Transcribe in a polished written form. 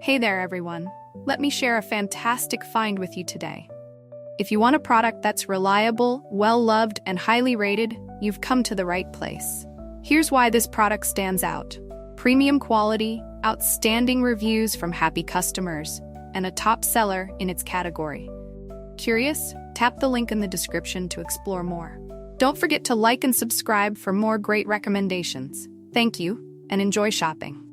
Hey there, everyone. Let me share a fantastic find with you today. If you want a product that's reliable, well-loved, and highly rated, you've come to the right place. Here's why this product stands out. Premium quality, outstanding reviews from happy customers, and a top seller in its category. Curious? Tap the link in the description to explore more. Don't forget to like and subscribe for more great recommendations. Thank you, and enjoy shopping.